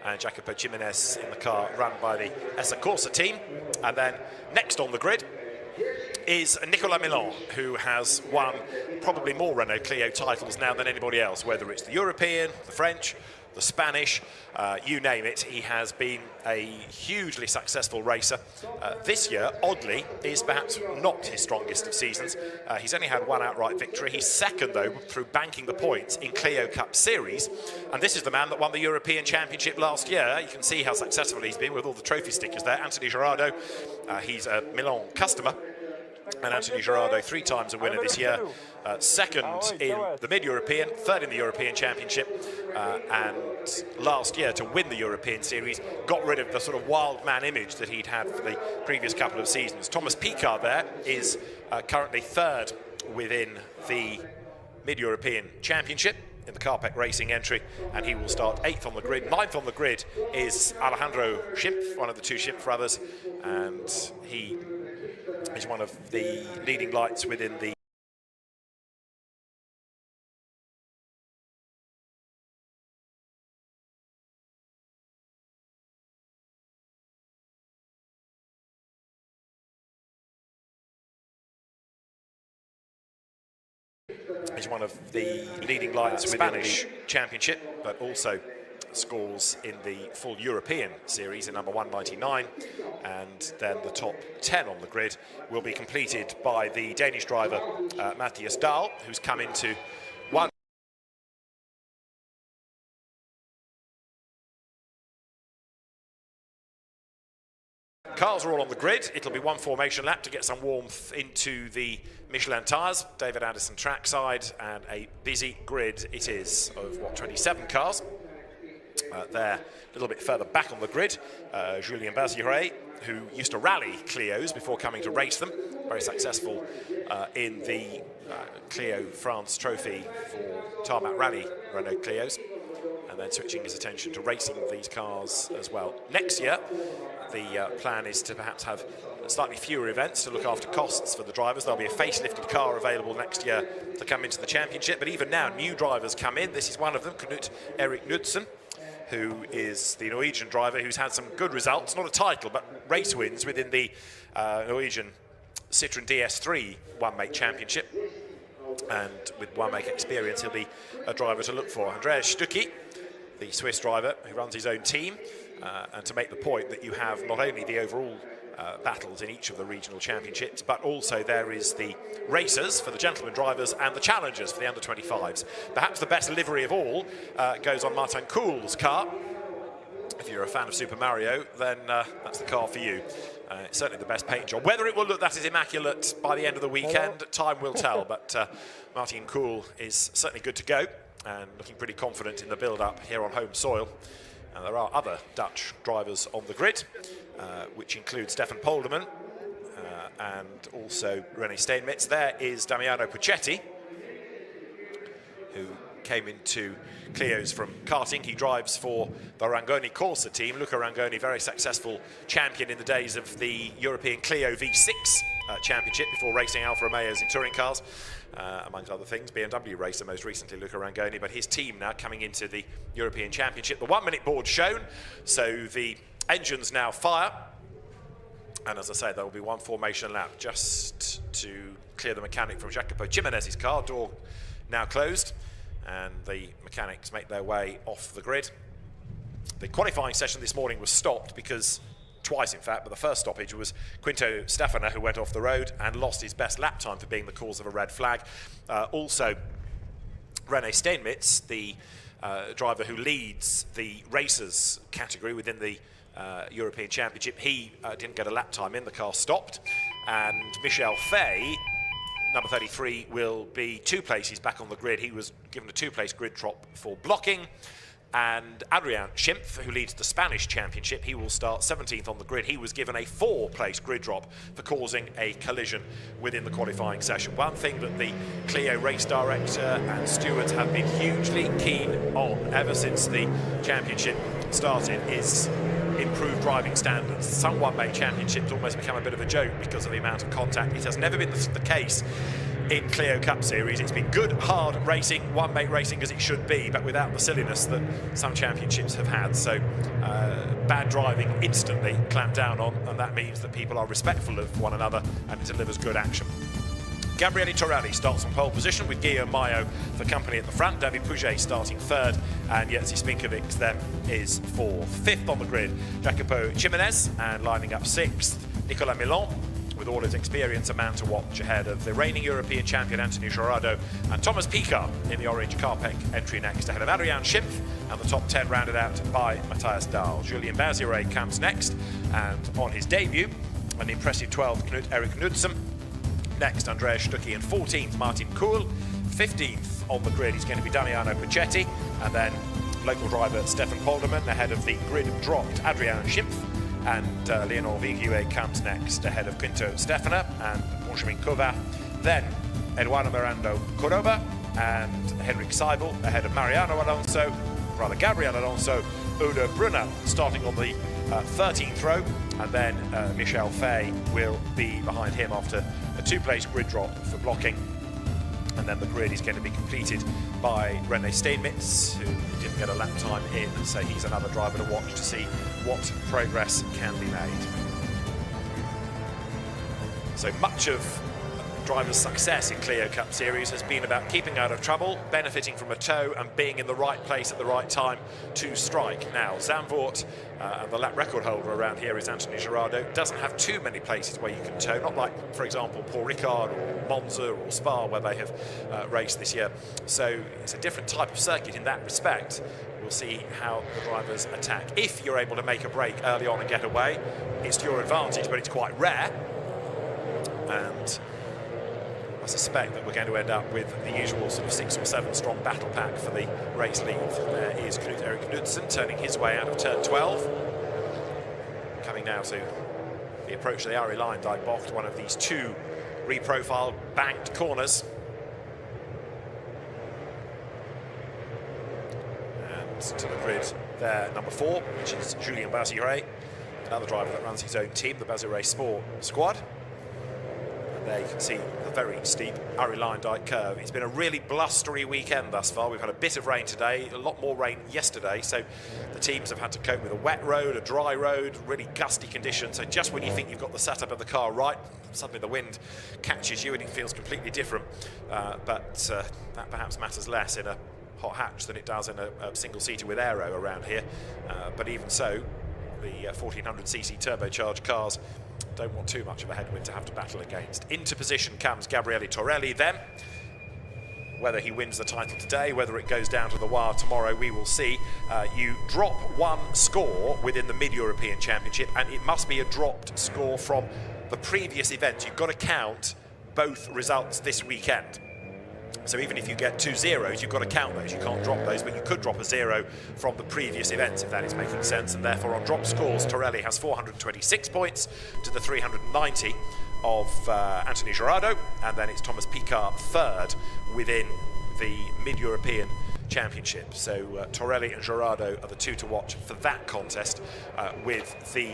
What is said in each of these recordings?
and Jacopo Jimenez in the car run by the Essa Corsa team. And then next on the grid is Nicolas Milan, who has won probably more Renault Clio titles now than anybody else, whether it's the European, the French, the Spanish, you name it. He has been a hugely successful racer. This year, oddly, is perhaps not his strongest of seasons. He's only had one outright victory. He's second, though, through banking the points in Clio Cup Series. And this is the man that won the European Championship last year. You can see how successful he's been with all the trophy stickers there. Anthony Girardot, he's a Milan customer. And Anthony Girardot, 3 times a winner this year, second in the Mid-European, third in the European Championship, and last year to win the European Series, got rid of the sort of wild man image that he'd had for the previous couple of seasons. Thomas Picard there is currently third within the Mid-European Championship in the Carpec Racing entry, and he will start 8th on the grid. 9th on the grid is Alejandro Schimpf, one of the 2 Schimpf brothers, and he is one of the leading lights within the Spanish Championship, but also scores in the full European Series in number 199, and then the top 10 on the grid will be completed by the Danish driver Matthias Dahl, who's come into one. Cars are all on the grid. It'll be one formation lap to get some warmth into the Michelin tyres. David Addison trackside, and a busy grid it is of, what, 27 cars. There, a little bit further back on the grid, Julien Baziré, who used to rally Clios before coming to race them. Very successful in the Clio France Trophy for Tarmac Rally Renault Clios, and then switching his attention to racing these cars as well. Next year, the plan is to perhaps have slightly fewer events to look after costs for the drivers. There'll be a facelifted car available next year to come into the championship, but even now, new drivers come in. This is one of them, Knut Erik Knudsen, who is the Norwegian driver who's had some good results, not a title, but race wins within the Norwegian Citroën DS3 one-make championship. And with one-make experience, he'll be a driver to look for. Andreas Stucki, the Swiss driver who runs his own team, and to make the point that you have not only the overall battles in each of the regional championships, but also there is the racers for the gentlemen drivers and the challengers for the under-25s. Perhaps the best livery of all goes on Martin Kuhl's car. If you're a fan of Super Mario, then that's the car for you. It's certainly the best paint job. Whether it will look that is immaculate by the end of the weekend, time will tell, but Martin Kuhl is certainly good to go and looking pretty confident in the build-up here on home soil. There are other Dutch drivers on the grid, which include Stefan Polderman and also René Steenmits. There is Damiano Puccetti, who came into Clio's from karting. He drives for the Rangoni Corsa team. Luca Rangoni, very successful champion in the days of the European Clio V6 championship before racing Alfa Romeos in touring cars. Amongst other things, BMW racer most recently, Luca Rangoni, but his team now coming into the European Championship. The 1-minute board shown, so the engines now fire. And as I say, there will be one formation lap just to clear the mechanic from Jacopo Jimenez's car. Door now closed, and the mechanics make their way off the grid. The qualifying session this morning was stopped because, twice in fact, but the first stoppage was Quinto Stefana, who went off the road and lost his best lap time for being the cause of a red flag. Also, René Steenmits, the driver who leads the racers category within the European Championship, he didn't get a lap time in, the car stopped. And Michel Fay, number 33, will be 2 places back on the grid. He was given a 2-place grid drop for blocking. And Adrian Schimpf, who leads the Spanish Championship, he will start 17th on the grid. He was given a 4-place grid drop for causing a collision within the qualifying session. One thing that the Clio race director and stewards have been hugely keen on ever since the championship started is improved driving standards. Some one-make championships almost become a bit of a joke because of the amount of contact. It has never been the case in Clio Cup Series. It's been good, hard racing, one-mate racing as it should be, but without the silliness that some championships have had. So bad driving instantly clamped down on, and that means that people are respectful of one another and it delivers good action. Gabriele Torelli starts on pole position with Guillaume Mayo for company at the front. David Pouget starting third, and Jerzy Spinkovic then is fourth. Fifth on the grid, Jacopo Jimenez, and lining up sixth, Nicolas Milon, with all his experience, a man to watch ahead of the reigning European champion Anthony Gerardo and Thomas Picard in the orange Carpec entry next, ahead of Adrian Schimpf, and the top 10 rounded out by Matthias Dahl. Julien Bazire comes next, and on his debut, an impressive 12th, Knut Erik Knudsen. Next, Andreas Stucki, and 14th, Martin Kuhl. 15th on the grid is going to be Damiano Pacetti, and then local driver Stefan Polderman ahead of the grid-dropped Adrian Schimpf, and Leonor Vigue comes next ahead of Pinto Stefana and Benjamin Kovac. Then Eduardo Mirando Cordoba and Henrik Seibel ahead of Gabriel Alonso, Udo Brunner starting on the 13th row, and then Michel Fay will be behind him after a two-place grid drop for blocking. And then the grid is going to be completed by René Steinmetz, who didn't get a lap time in, so he's another driver to watch to see what progress can be made. So much of drivers' success in Clio Cup Series has been about keeping out of trouble, benefiting from a tow, and being in the right place at the right time to strike. Now, Zandvoort, and the lap record holder around here is Anthony Gerardo, doesn't have too many places where you can tow, not like, for example, Paul Ricard or Monza or Spa, where they have raced this year. So it's a different type of circuit in that respect. We'll see how the drivers attack. If you're able to make a break early on and get away, it's to your advantage, but it's quite rare. And I suspect that we're going to end up with the usual sort of 6 or 7 strong battle pack for the race lead. There is Knut Erik Knudsen turning his way out of turn 12. Coming now to the approach to the Ari line, Bocht, one of these two reprofiled banked corners. And to the grid there, number 4, which is Julien Bazire, another driver that runs his own team, the Bazire Sport Squad. There you can see the very steep Ari line dike curve. It's been a really blustery weekend thus far. We've had a bit of rain today, a lot more rain yesterday, so the teams have had to cope with a wet road, a dry road, really gusty conditions. So just when you think you've got the setup of the car right, suddenly the wind catches you and it feels completely different. But that perhaps matters less in a hot hatch than it does in a single-seater with aero around here. But even so, the 1400cc turbocharged cars don't want too much of a headwind to have to battle against. Into position comes Gabriele Torelli then. Whether he wins the title today, whether it goes down to the wire tomorrow, we will see. You drop one score within the Mid-European Championship, and it must be a dropped score from the previous event. You've got to count both results this weekend. So even if you get 2 zeros, you've got to count those. You can't drop those, but you could drop a 0 from the previous events, if that is making sense. And therefore, on drop scores, Torelli has 426 points to the 390 of Anthony Gerardo. And then it's Thomas Picard third within the Mid-European Championship. So Torelli and Gerardo are the two to watch for that contest, with the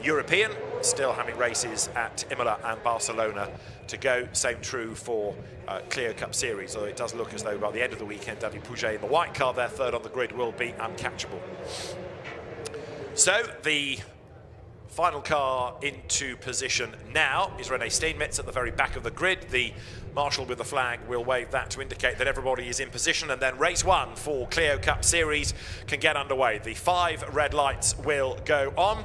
European still having races at Imola and Barcelona to go. Same true for Clio Cup Series, although it does look as though by the end of the weekend, David Pouget in the white car, their third on the grid, will be uncatchable. So the final car into position now is René Steinmetz at the very back of the grid. The marshal with the flag will wave that to indicate that everybody is in position, and then race 1 for Clio Cup Series can get underway. The 5 red lights will go on.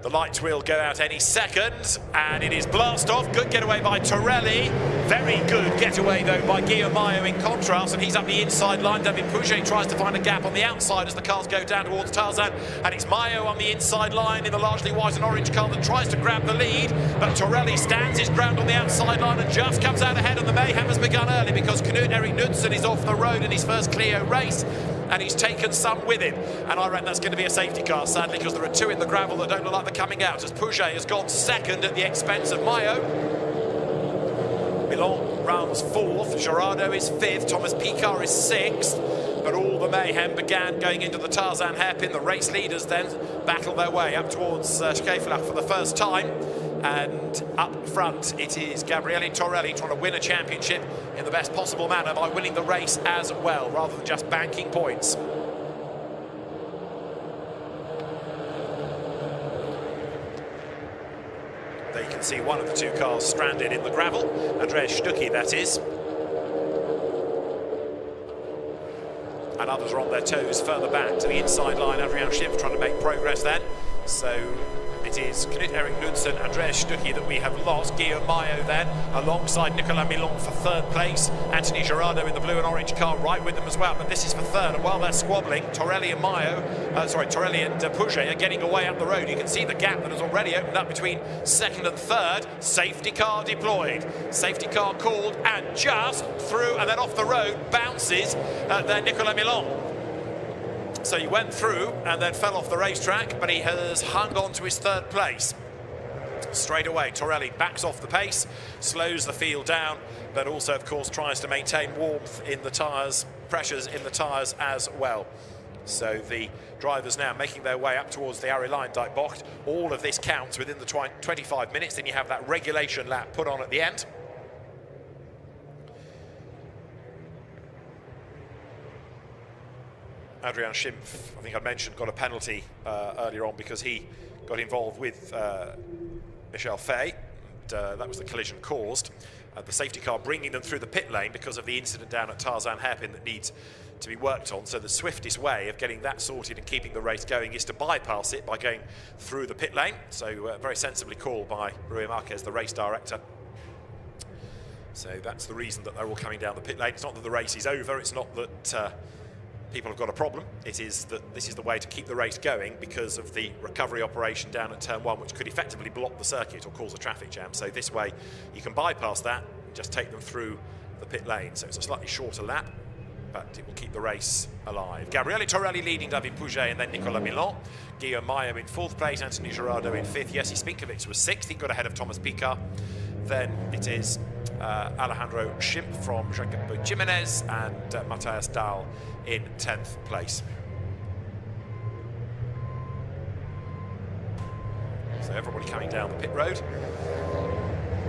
The lights will go out any second, and it is blast off. Good getaway by Torelli. Very good getaway, though, by Guillaume Mayo in contrast, and he's up the inside line. David Pouget tries to find a gap on the outside as the cars go down towards Tarzan, and it's Mayo on the inside line in the largely white and orange car that tries to grab the lead, but Torelli stands his ground on the outside line and just comes out ahead, and the mayhem has begun early because Knut Erik Knudsen is off the road in his first Clio race, and he's taken some with him. And I reckon that's going to be a safety car, sadly, because there are 2 in the gravel that don't look like they're coming out, as Pouget has gone second at the expense of Mayo. Milon runs 4th, Gerardo is 5th, Thomas Picard is 6th. But all the mayhem began going into the Tarzan hairpin. The race leaders then battle their way up towards Schäferlach for the first time. And up front, it is Gabriele Torelli trying to win a championship in the best possible manner by winning the race as well, rather than just banking points. There you can see one of the two cars stranded in the gravel. Andreas Stucki, that is. And others are on their toes further back to the inside line. Adrian Schimpf trying to make progress then. So it is Knut Erik Knudsen, Andreas Stucki that we have lost. Guillaume Maillot then, alongside Nicolas Milon for third place. Anthony Girardot in the blue and orange car right with them as well. But this is for third. And while they're squabbling, Torelli and Pouget are getting away up the road. You can see the gap that has already opened up between second and third. Safety car deployed. Safety car called and just through and then off the road bounces there Nicolas Milon. So he went through and then fell off the racetrack, but he has hung on to his third place. Straight away, Torelli backs off the pace, slows the field down, but also, of course, tries to maintain warmth in the tyres, pressures in the tyres as well. So the drivers now making their way up towards the Arie-Luyendyk bocht. All of this counts within the 25 minutes. Then you have that regulation lap put on at the end. Adrian Schimpf, I think I mentioned, got a penalty earlier on because he got involved with Michel Fay. That was the collision caused. The safety car bringing them through the pit lane because of the incident down at Tarzan hairpin that needs to be worked on. So the swiftest way of getting that sorted and keeping the race going is to bypass it by going through the pit lane. So very sensibly called by Rui Marquez, the race director. So that's the reason that they're all coming down the pit lane. It's not that the race is over, it's not that people have got a problem. It is that this is the way to keep the race going because of the recovery operation down at turn 1, which could effectively block the circuit or cause a traffic jam. So this way you can bypass that and just take them through the pit lane. So it's a slightly shorter lap, but it will keep the race alive. Gabriele Torelli leading David Pouget and then Nicolas Milon. Guillaume Maillot in 4th place, Anthony Girardot in 5th. Jesse Spinkovic was 6th, he got ahead of Thomas Picard. Then it is Alejandro Schimpf from Jacopo Jimenez and Matthias Dahl in 10th place. So everybody coming down the pit road.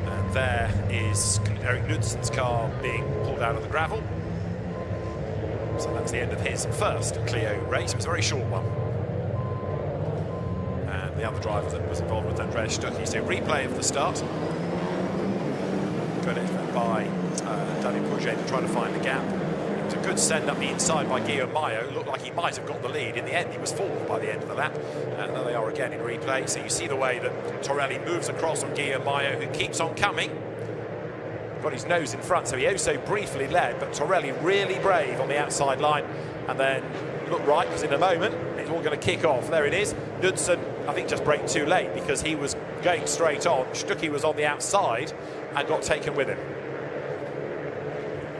And there is Erik Knudsen's car being pulled out of the gravel. So that's the end of his first Clio race. It was a very short one. And the other driver that was involved with Andreas Stucki. So replay of the start. Good effort by David Pouget trying to find the gap. It was a good send up the inside by Guillaume Maillot. Looked like he might have got the lead. In the end, he was fourth by the end of the lap. And there they are again in replay. So you see the way that Torelli moves across on Guillaume Maillot, who keeps on coming. Got his nose in front, so he so briefly led, but Torelli really brave on the outside line. And then look right, because in a moment, it's all going to kick off. There it is. Knudsen, I think, just braked too late because he was going straight on. Stucki was on the outside and got taken with him.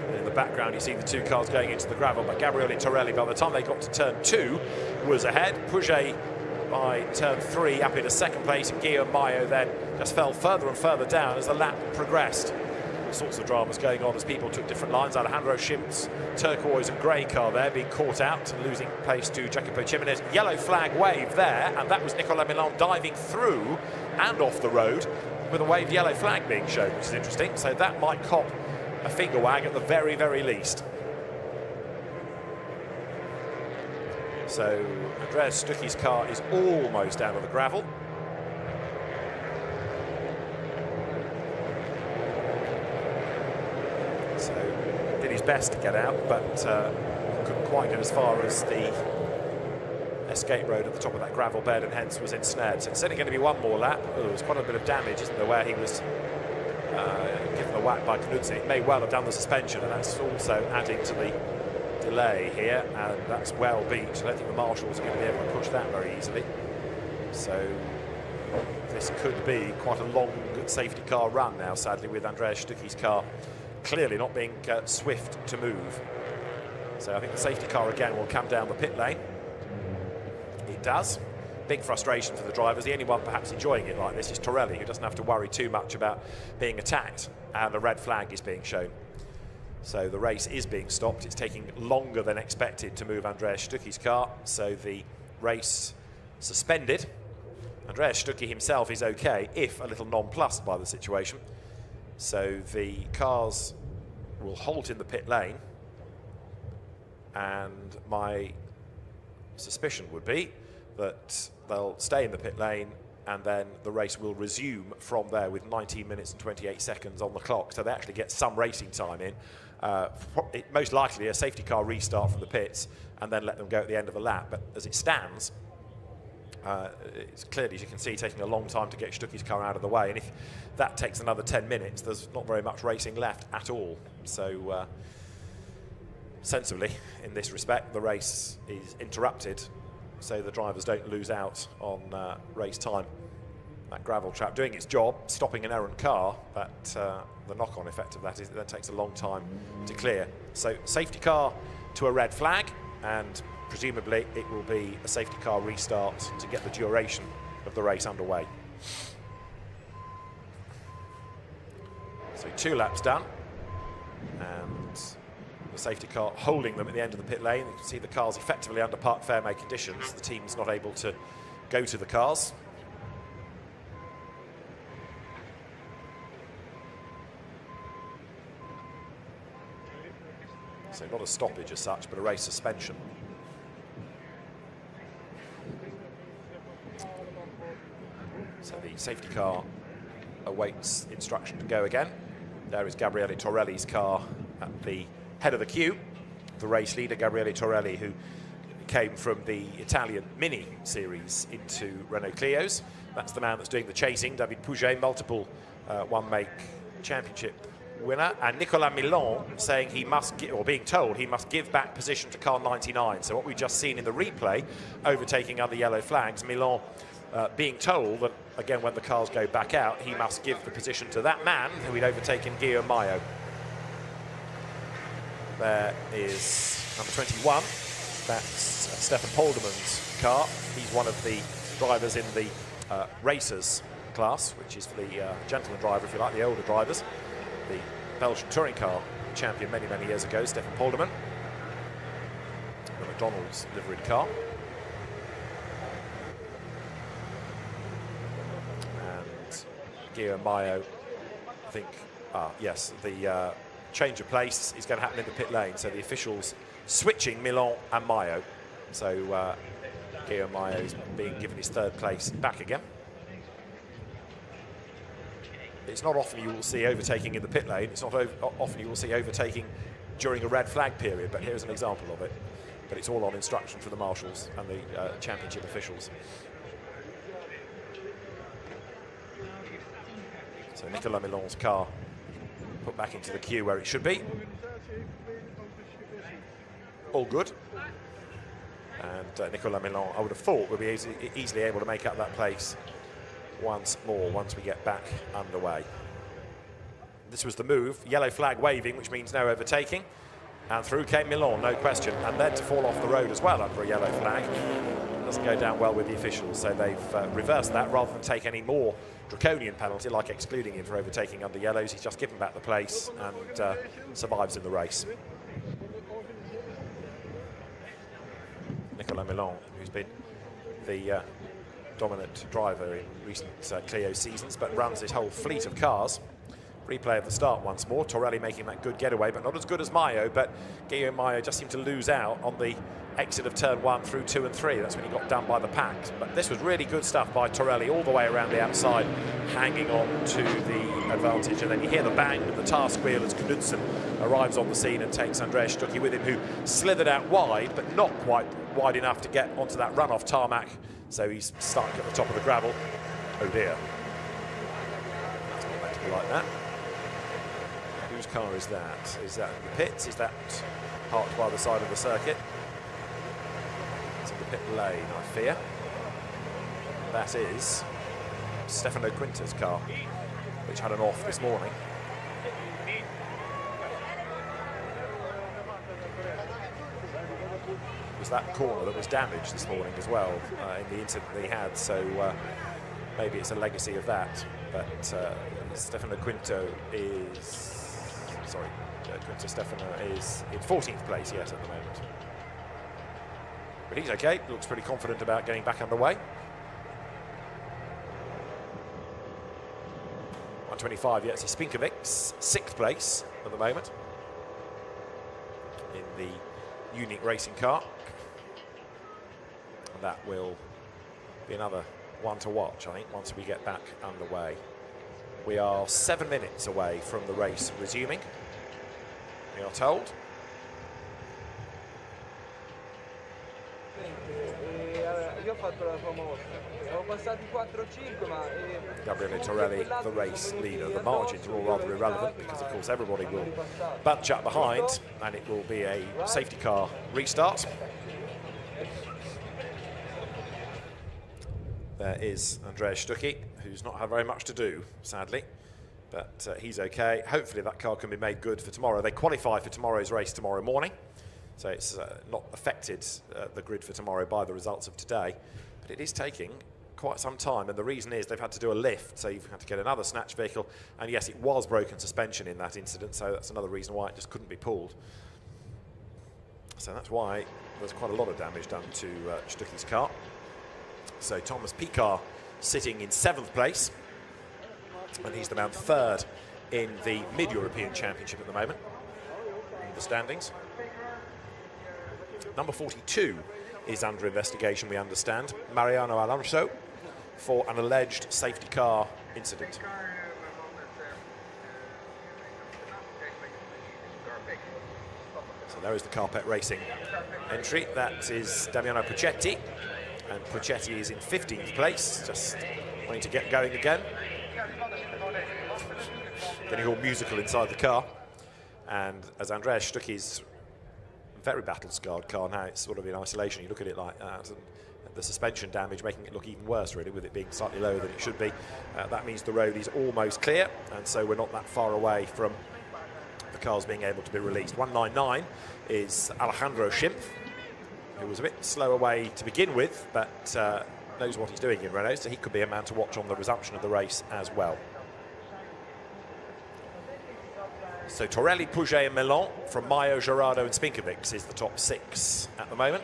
And in the background, you see the two cars going into the gravel, but Gabriele Torelli, by the time they got to turn 2, was ahead. Pouget by turn 3 up into 2nd place, and Guillaume Maillot then just fell further and further down as the lap progressed. All sorts of dramas going on as people took different lines. Alejandro Schimpf's turquoise and grey car there being caught out and losing place to Jacopo Jimenez. Yellow flag wave there, and that was Nicolas Milon diving through and off the road with a waved yellow flag being shown, which is interesting. So that might cop a finger wag at the very, very least. So Andreas Stucki's car is almost out of the gravel. So did his best to get out, but couldn't quite get as far as the escape road at the top of that gravel bed, and hence was ensnared. So it's only going to be one more lap. Oh, there's quite a bit of damage, isn't there, where he was given a whack by Knudsen. It may well have done the suspension, and that's also adding to the delay here, and that's well beat. I don't think the marshals are going to be able to push that very easily. So this could be quite a long safety car run now, sadly, with Andreas Stucki's car clearly not being swift to move. So I think the safety car again will come down the pit lane. It does. Big frustration for the drivers. The only one perhaps enjoying it like this is Torelli, who doesn't have to worry too much about being attacked, and the red flag is being shown. So the race is being stopped. It's taking longer than expected to move Andreas Stucki's car, so the race suspended. Andreas Stucki himself is okay, if a little nonplussed by the situation. So the cars will halt in the pit lane, and my suspicion would be that they'll stay in the pit lane, and then the race will resume from there with 19 minutes and 28 seconds on the clock. So they actually get some racing time in. Most likely a safety car restart from the pits, and then let them go at the end of the lap. But as it stands, it's clearly, as you can see, taking a long time to get Stucki's car out of the way. And if that takes another 10 minutes, there's not very much racing left at all. So sensibly, in this respect, the race is interrupted, so the drivers don't lose out on race time. That gravel trap doing its job, stopping an errant car, but the knock-on effect of that is it then takes a long time to clear. So safety car to a red flag, and presumably it will be a safety car restart to get the duration of the race underway. So 2 laps done, and the safety car holding them at the end of the pit lane. You can see the cars effectively under parc fermé conditions. The team's not able to go to the cars. So not a stoppage as such, but a race suspension. So the safety car awaits instruction to go again. There is Gabriele Torelli's car at the head of the queue. The race leader, Gabriele Torelli, who came from the Italian Mini series into Renault Clios. That's the man that's doing the chasing. David Pouget, multiple one-make championship winner. And Nicolas Milon saying he must, or being told he must give back position to car 99. So what we've just seen in the replay, overtaking under yellow flags, Milon being told that, again, when the cars go back out, he must give the position to that man who he'd overtaken, Guillaume Maillot. There is number 21. That's Stefan Polderman's car. He's one of the drivers in the racers class, which is for the gentleman driver, if you like, the older drivers. The Belgian touring car champion many, many years ago, Stefan Polderman. The McDonald's liveried car. And Guillaume Maillot, I think, yes, the change of place is going to happen in the pit lane, so the officials switching Milon and Maillot. So Guillaume Maillot is being given his 3rd place back again. It's not often you will see overtaking in the pit lane. It's not often you will see overtaking during a red flag period, but here's an example of it. But it's all on instruction from the marshals and the championship officials. So Nicolas Milon's car put back into the queue where it should be. All good. And Nicolas Milon, I would have thought, would be easily able to make up that place once more once we get back underway. This was the move, yellow flag waving, which means no overtaking. And through came Milon, no question. And then to fall off the road as well under a yellow flag. Doesn't go down well with the officials, so they've reversed that rather than take any more draconian penalty, like excluding him for overtaking under yellows. He's just given back the place and survives in the race. Nicolas Milon, who's been the dominant driver in recent Clio seasons, but runs this whole fleet of cars. Replay of the start once more. Torelli making that good getaway, but not as good as Maillot. But Guillaume Maillot just seemed to lose out on the exit of turn 1 through 2 and 3. That's when he got done by the packs. But this was really good stuff by Torelli all the way around the outside, hanging on to the advantage. And then you hear the bang of the task wheel as Knudsen arrives on the scene and takes Andreas Stucki with him, who slithered out wide, but not quite wide enough to get onto that runoff tarmac. So he's stuck at the top of the gravel. Oh dear. That's not meant to be like that. Whose car is that? Is that in the pits? Is that parked by the side of the circuit? It's in the pit lane, I fear. That is Stefano Quinta's car, which had an off this morning. It was that corner that was damaged this morning as well in the incident that he had, so maybe it's a legacy of that. But Stefano Quinto is... Sorry, Quinto Stefano is in 14th place yet at the moment. But he's okay, looks pretty confident about getting back underway. 125 Jerzy Spinkovics, 6th place at the moment in the unique racing car. And that will be another one to watch, I think, once we get back underway. We are 7 minutes away from the race resuming, we are told. Gabriele Torelli, the race leader. The margins are all rather irrelevant because, of course, everybody will bunch up behind and it will be a safety car restart. There is Andreas Stucki, who's not had very much to do, sadly, but he's okay. Hopefully that car can be made good for tomorrow. They qualify for tomorrow's race tomorrow morning, so it's not affected, the grid for tomorrow, by the results of today. But it is taking quite some time, and the reason is they've had to do a lift, so you've had to get another snatch vehicle, and yes, it was broken suspension in that incident, so that's another reason why it just couldn't be pulled. So that's why there's quite a lot of damage done to Stucki's car. So Thomas Picard sitting in 7th place, and he's around 3rd in the Mid-European Championship at the moment, in the standings. Number 42 is under investigation, we understand, Mariano Alonso, for an alleged safety car incident. So there is the Carpet Racing entry. That is Damiano Puccetti, and Puccetti is in 15th place, just wanting to get going again. Getting all musical inside the car. And as Andreas Stucki's very battle-scarred car now, it's sort of in isolation. You look at it like that, and the suspension damage making it look even worse, really, with it being slightly lower than it should be. That means the road is almost clear, and so we're not that far away from the cars being able to be released. 199 is Alejandro Schimpf, who was a bit slow away to begin with, but knows what he's doing in Renault, so he could be a man to watch on the resumption of the race as well. So Torelli, Pouget and Milan from Mayo, Gerardo and Spinkovics is the top 6 at the moment.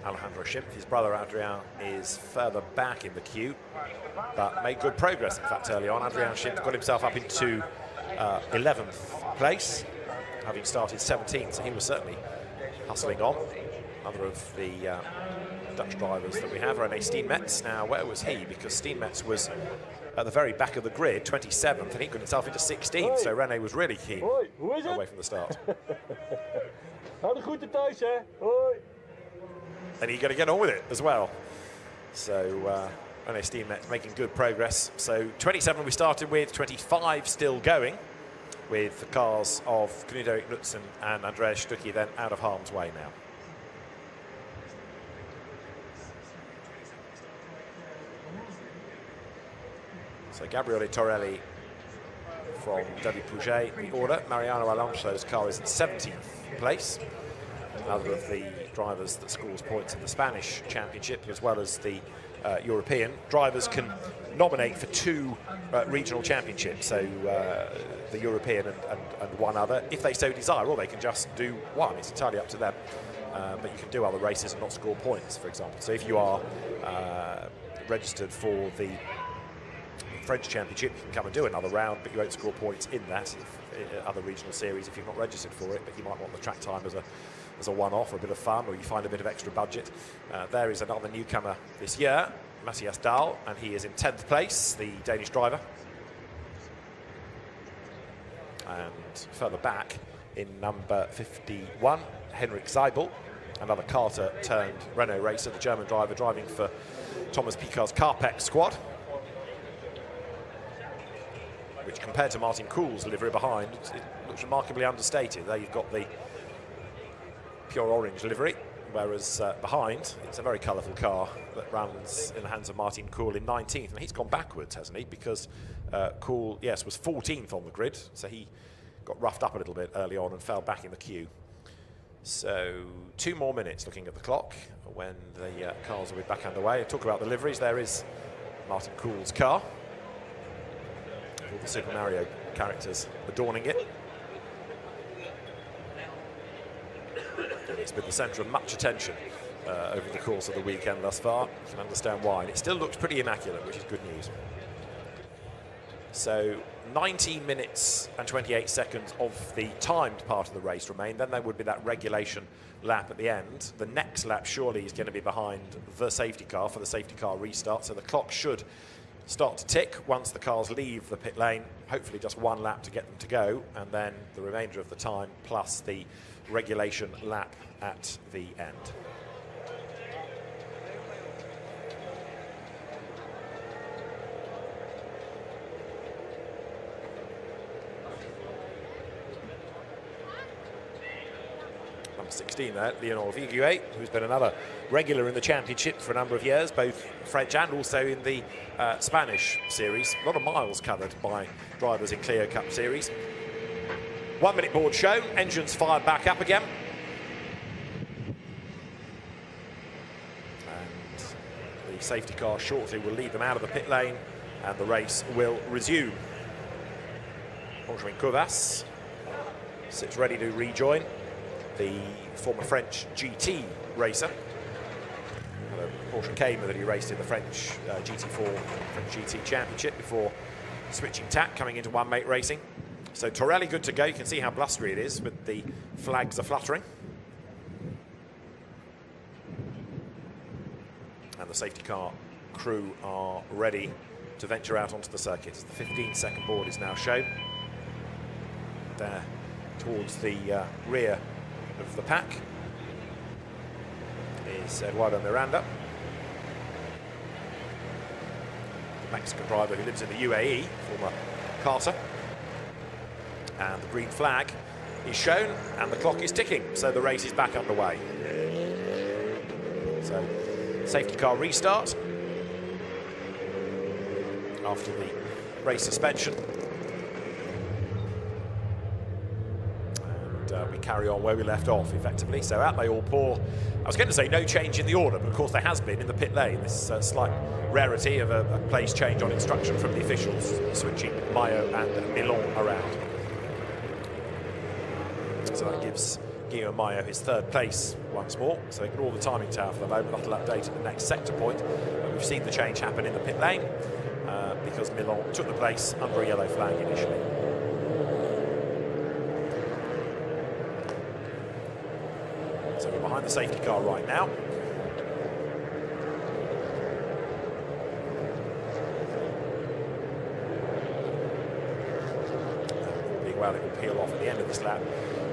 Alejandro Schimpf, his brother Adrian, is further back in the queue, but made good progress, in fact, early on. Adrian Schimpf got himself up into 11th place, having started 17th, so he was certainly hustling on. Another of the Dutch drivers that we have, René Steenmetz. Now, where was he? Because Steenmetz was at the very back of the grid, 27th, and he got himself into 16th, so René was really keen away from the start. And he's going to get on with it as well. So René Steenmetz making good progress. So 27 we started with, 25 still going, with the cars of Knut-Erik Knudsen and Andreas Stucki then out of harm's way now. So Gabriele Torelli from W. Pouget, the order. Mariano Alonso's car is in 17th place. Another of the drivers that scores points in the Spanish Championship, as well as the European. Drivers can nominate for 2 regional championships, so the European and one other, if they so desire, or they can just do one. It's entirely up to them. But you can do other races and not score points, for example. So if you are registered for the French Championship, you can come and do another round, but you won't score points in that other regional series if you've not registered for it. But you might want the track time as a one-off or a bit of fun, or you find a bit of extra budget. There is another newcomer this year, Matthias Dahl, and he is in 10th place, the Danish driver. And further back in number 51, Henrik Seibel, another Carter turned Renault racer, the German driver driving for Thomas Picard's Carpet squad, which compared to Martin Kuhl's livery behind, it looks remarkably understated. There you've got the pure orange livery, whereas behind it's a very colourful car that runs in the hands of Martin Kuhl in 19th, and he's gone backwards, hasn't he? Because Kuhl, yes, was 14th on the grid, so he got roughed up a little bit early on and fell back in the queue. So 2 more minutes looking at the clock when the cars will be back underway. Talk about the liveries. There is Martin Kuhl's car, the Super Mario characters adorning it. It's been the centre of much attention over the course of the weekend thus far. You can understand why. And it still looks pretty immaculate, which is good news. So 19 minutes and 28 seconds of the timed part of the race remain. Then there would be that regulation lap at the end. The next lap surely is going to be behind the safety car for the safety car restart. So the clock should start to tick once the cars leave the pit lane. Hopefully just one lap to get them to go, and then the remainder of the time plus the regulation lap at the end. Number 16 there, Leonor Viguet, who's been another regular in the championship for a number of years, both French and also in the Spanish series. A lot of miles covered by drivers in Clio Cup series. 1 minute board show, engines fired back up again. And the safety car shortly will lead them out of the pit lane and the race will resume. Benjamin Covas sits ready to rejoin, the former French GT racer. Porsche Cayman that he raced in the French GT4, French GT Championship before switching tack, coming into one-mate racing. So Torelli good to go. You can see how blustery it is with the flags are fluttering. And the safety car crew are ready to venture out onto the circuit. The 15-second board is now shown. There towards the rear of the pack is Eduardo Miranda, the Mexican driver who lives in the UAE, former karter. And the green flag is shown and the clock is ticking, so the race is back underway. So safety car restart after the race suspension. And we carry on where we left off, effectively. So out they all pour. I was going to say no change in the order, but of course there has been in the pit lane. This slight rarity of a place change on instruction from the officials, switching Mayo and Milon around. So that gives Guillaume Mayo his third place once more. So ignore the timing tower for the moment. That'll update at the next sector point. But we've seen the change happen in the pit lane because Milon took the place under a yellow flag initially. So we're behind the safety car right now. Being well, it will peel off at the end of this lap.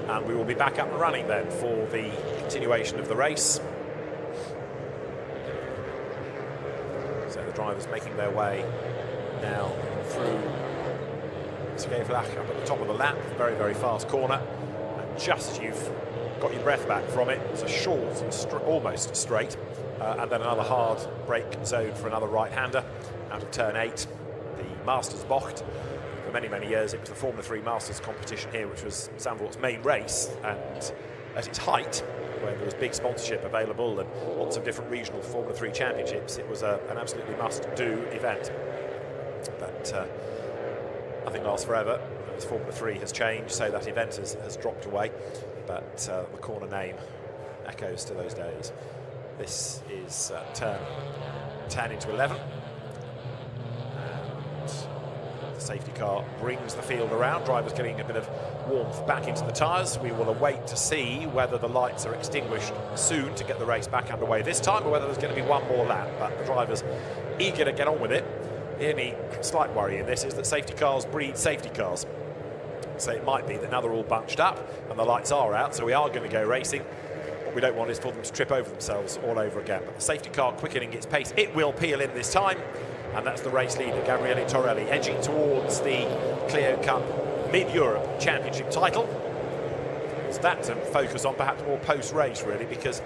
And we will be back up and running then for the continuation of the race. So the drivers making their way now through Skavlach up at the top of the lap, very, very fast corner. And just as you've got your breath back from it, it's a short, almost straight, and then another hard brake zone for another right-hander out of turn 8, the Masters Bocht. For many, many years, it was the Formula 3 Masters competition here, which was Zandvoort's main race, and at its height, when there was big sponsorship available and lots of different regional Formula 3 championships, it was an absolutely must-do event. But nothing lasts forever. As Formula 3 has changed, so that event has dropped away, but the corner name echoes to those days. This is turn 10 into 11. The safety car brings the field around. Drivers getting a bit of warmth back into the tyres. We will await to see whether the lights are extinguished soon to get the race back underway this time, or whether there's going to be one more lap. But the drivers eager to get on with it. The only slight worry in this is that safety cars breed safety cars. So it might be that now they're all bunched up and the lights are out, so we are going to go racing. What we don't want is for them to trip over themselves all over again. But the safety car quickening its pace. It will peel in this time. And that's the race leader, Gabriele Torelli, edging towards the Clio Cup Mid-Europe Championship title. So that to focus on perhaps more post-race, really, because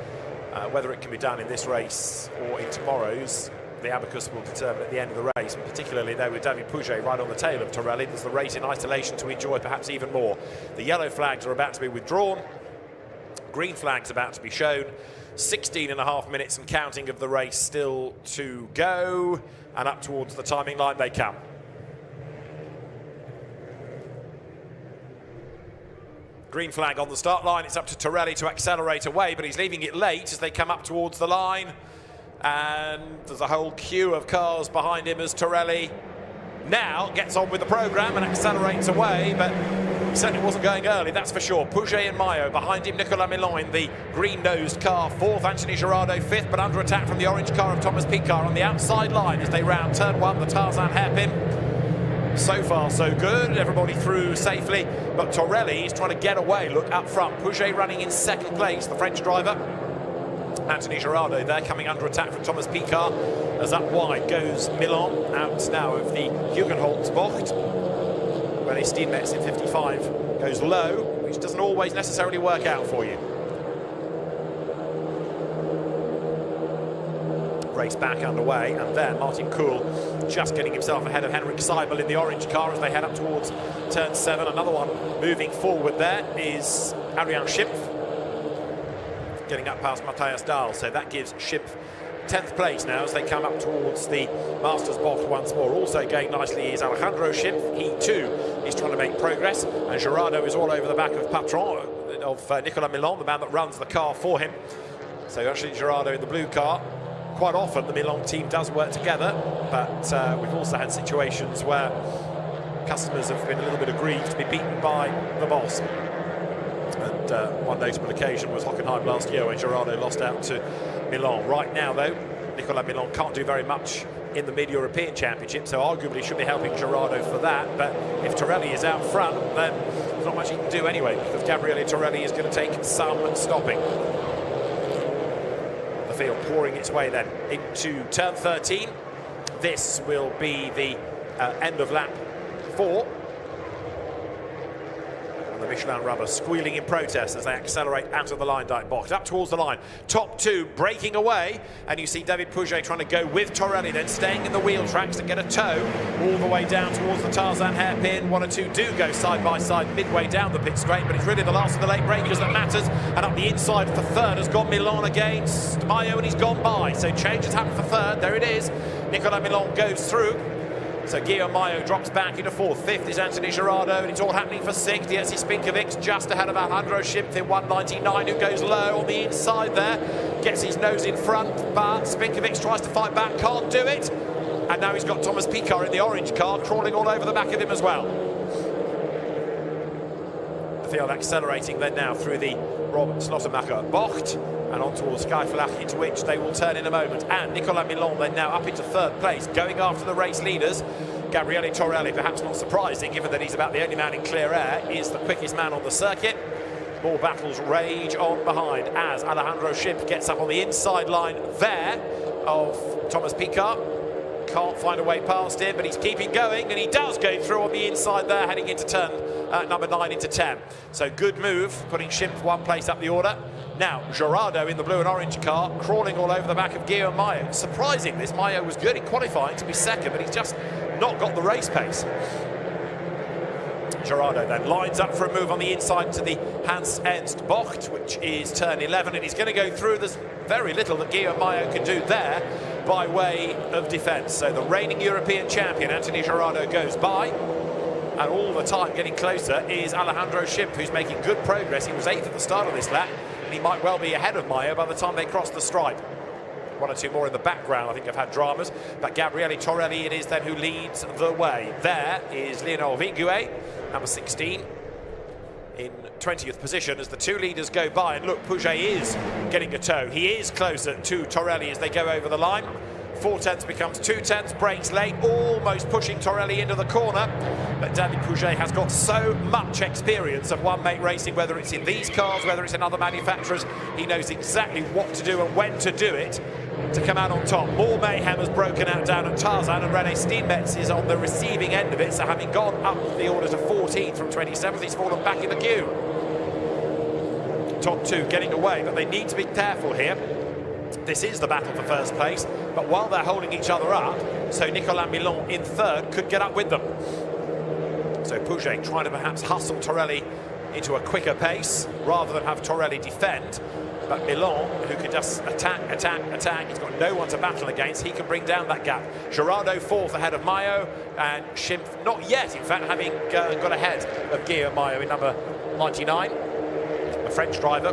whether it can be done in this race or in tomorrow's, the abacus will determine at the end of the race, and particularly there with David Pouget right on the tail of Torelli. There's the race in isolation to enjoy perhaps even more. The yellow flags are about to be withdrawn. Green flags about to be shown. 16.5 minutes and counting of the race still to go, and up towards the timing line they come. Green flag on the start line. It's up to Torelli to accelerate away, but he's leaving it late as they come up towards the line. And there's a whole queue of cars behind him as Torelli now gets on with the programme and accelerates away, but he certainly wasn't going early, that's for sure. Pouget and Maillot, behind him Nicolas Milon in the green-nosed car, fourth, Anthony Girardot fifth, but under attack from the orange car of Thomas Picard on the outside line as they round turn one, the Tarzan hairpin. So far so good, everybody through safely, but Torelli is trying to get away, look up front. Pouget running in second place, the French driver. Anthony Girardot there coming under attack from Thomas Picard as up wide goes Milon, out now of the Hugenholz-Bocht. René Steenmetz in 55 goes low, which doesn't always necessarily work out for you. Race back underway, and there Martin Kuhl just getting himself ahead of Henrik Seibel in the orange car as they head up towards turn 7. Another one moving forward there is Adrian Schimpf, getting up past Matthias Dahl, so that gives Schimpf 10th place now as they come up towards the Masters Bocht once more. Also going nicely is Alejandro Schimpf. He too is trying to make progress, and Girardot is all over the back of Patron, of Nicolas Milon, the man that runs the car for him. So actually Girardot in the blue car. Quite often the Milon team does work together, but we've also had situations where customers have been a little bit aggrieved to be beaten by the boss. And one notable occasion was Hockenheim last year when Girardot lost out to Milon. Right now, though, Nicolas Milon can't do very much in the Mid-European Championship, so arguably should be helping Girardot for that. But if Torelli is out front, then there's not much he can do anyway, because Gabriele Torelli is going to take some stopping. The field pouring its way then into turn 13. This will be the end of lap 4. The Michelin rubber squealing in protest as they accelerate out of the line, Bocht up towards the line. Top two breaking away, and you see David Pouget trying to go with Torelli, then staying in the wheel tracks to get a tow all the way down towards the Tarzan hairpin. One or two do go side by side midway down the pit straight, but it's really the last of the late breakers that matters. And up the inside for third has gone Milon against Maillot, and he's gone by. So change has happened for third. There it is. Nicolas Milon goes through. So Guillaume Maillot drops back into fourth. Fifth is Anthony Girardot, and it's all happening for sixth. Jesse Spinkovic just ahead of Alejandro Schimpf in 199, who goes low on the inside there. Gets his nose in front, but Spinkovic tries to fight back, can't do it. And now he's got Thomas Picard in the orange car, crawling all over the back of him as well. The field accelerating then now through the Rob Slottermacher Bocht and on towards Skyflach, into which they will turn in a moment. And Nicolas Milon then now up into third place, going after the race leaders. Gabriele Torelli, perhaps not surprising, given that he's about the only man in clear air, is the quickest man on the circuit. More battles rage on behind as Alejandro Schimpf gets up on the inside line there of Thomas Picard. Can't find a way past him, but he's keeping going, and he does go through on the inside there, heading into turn number 9 into 10. So good move, putting Schimpf one place up the order. Now, Girardot in the blue and orange car, crawling all over the back of Guillaume Maillot. Surprising this, Maillot was good in qualifying to be second, but he's just not got the race pace. Girardot then lines up for a move on the inside to the Hans Ernst Bocht, which is turn 11, and he's going to go through. There's very little that Guillaume Maillot can do there by way of defence. So the reigning European champion, Anthony Girardot, goes by. And all the time getting closer is Alejandro Schimpf, who's making good progress. He was 8th at the start of this lap, and he might well be ahead of Maillot by the time they cross the stripe. One or two more in the background, I think, have had dramas. But Gabriele Torelli it is then who leads the way. There is Lionel Vinguet, number 16, in 20th position as the two leaders go by. And look, Pouget is getting a tow. He is closer to Torelli as they go over the line. 4 tenths becomes 2 tenths, breaks late, almost pushing Torelli into the corner. But David Pouget has got so much experience of one-mate racing, whether it's in these cars, whether it's in other manufacturers. He knows exactly what to do and when to do it to come out on top. More mayhem has broken out down at Tarzan, and René Steenmetz is on the receiving end of it. So having gone up the order to 14th from 27th, he's fallen back in the queue. Top two getting away, but they need to be careful here. This is the battle for first place, but while they're holding each other up, so Nicolas Milon in third could get up with them. So Pouget trying to perhaps hustle Torelli into a quicker pace rather than have Torelli defend. But Milon, who can just attack, he's got no one to battle against, he can bring down that gap. Girardot fourth ahead of Maillot, and Schimpf not yet, in fact, having got ahead of Guillaume Maillot in number 99, a French driver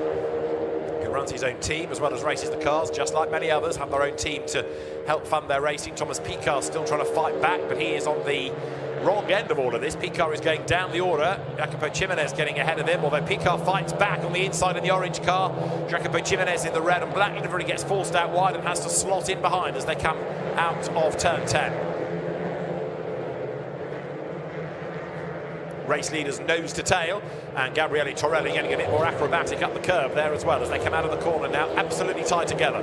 who runs his own team as well as races the cars, just like many others, have their own team to help fund their racing. Thomas Piccard still trying to fight back, but he is on the wrong end of all of this. Piccard is going down the order. Jacopo Jimenez getting ahead of him, although Piccard fights back on the inside in the orange car. Jacopo Jimenez in the red and black livery gets forced out wide and has to slot in behind as they come out of turn 10. Race leaders nose to tail, and Gabriele Torelli getting a bit more acrobatic up the curb there as well as they come out of the corner now, absolutely tied together.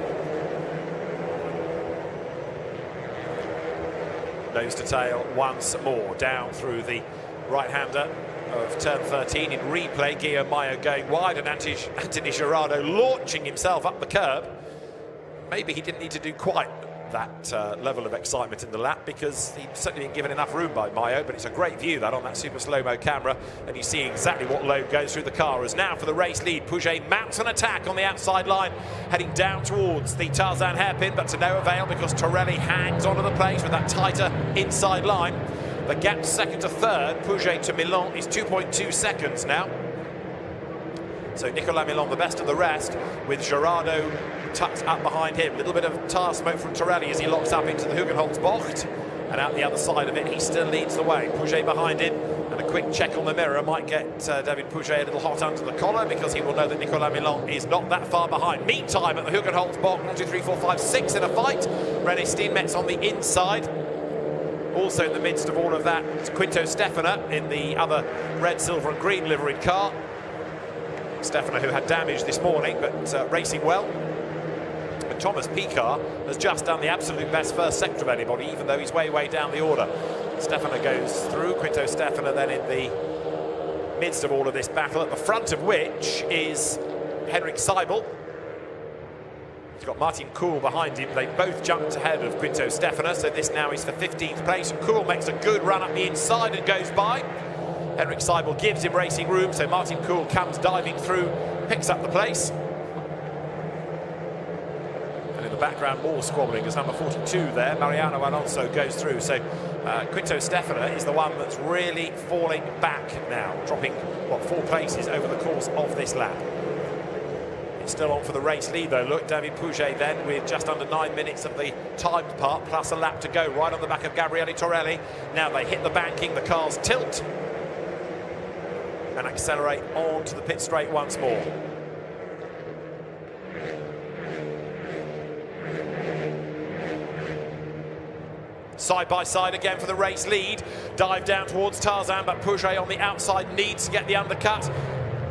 Nose to tail once more, down through the right-hander of turn 13 in replay. Guillaume Mayo going wide and Anthony Gerardo launching himself up the curb. Maybe he didn't need to do quite that level of excitement in the lap, because he'd certainly been given enough room by Mayo, but it's a great view that on that super slow-mo camera, and you see exactly what load goes through the car. As now for the race lead, Pouget mounts an attack on the outside line, heading down towards the Tarzan hairpin, but to no avail because Torelli hangs onto the place with that tighter inside line. The gap second to third, Pouget to Milan, is 2.2 seconds now. So Nicolas Milan the best of the rest, with Gerardo tucked up behind him. A little bit of tyre smoke from Torelli as he locks up into the Hugenholz-Bocht, and out the other side of it he still leads the way. Pouget behind him, and a quick check on the mirror might get David Pouget a little hot under the collar, because he will know that Nicolas Milan is not that far behind. Meantime at the Hugenholz-Bocht, 1, 2, 3, 4, 5, 6 in a fight. René Steenmetz on the inside. Also in the midst of all of that, Quinto Stefano in the other red, silver and green liveried car. Stefano, who had damage this morning, but racing well. And Thomas Piccard has just done the absolute best first sector of anybody, even though he's way down the order. Stefano goes through, Quinto Stefano then in the midst of all of this battle, at the front of which is Henrik Seibel. He's got Martin Kuhl behind him. They both jumped ahead of Quinto Stefano, so this now is for 15th place. And Kuhl makes a good run up the inside and goes by. Henrik Seibel gives him racing room, so Martin Kuhl comes diving through, picks up the place. And in the background, more squabbling as number 42 there, Mariano Alonso, goes through. So Quinto Stefano is the one that's really falling back now, dropping, what, 4 places over the course of this lap. It's still on for the race lead though. Look, David Pouget then with just under 9 minutes of the timed part, plus a lap to go, right on the back of Gabriele Torelli. Now they hit the banking, the cars tilt and accelerate on to the pit straight once more. Side by side again for the race lead. Dive down towards Tarzan, but Pouget on the outside needs to get the undercut.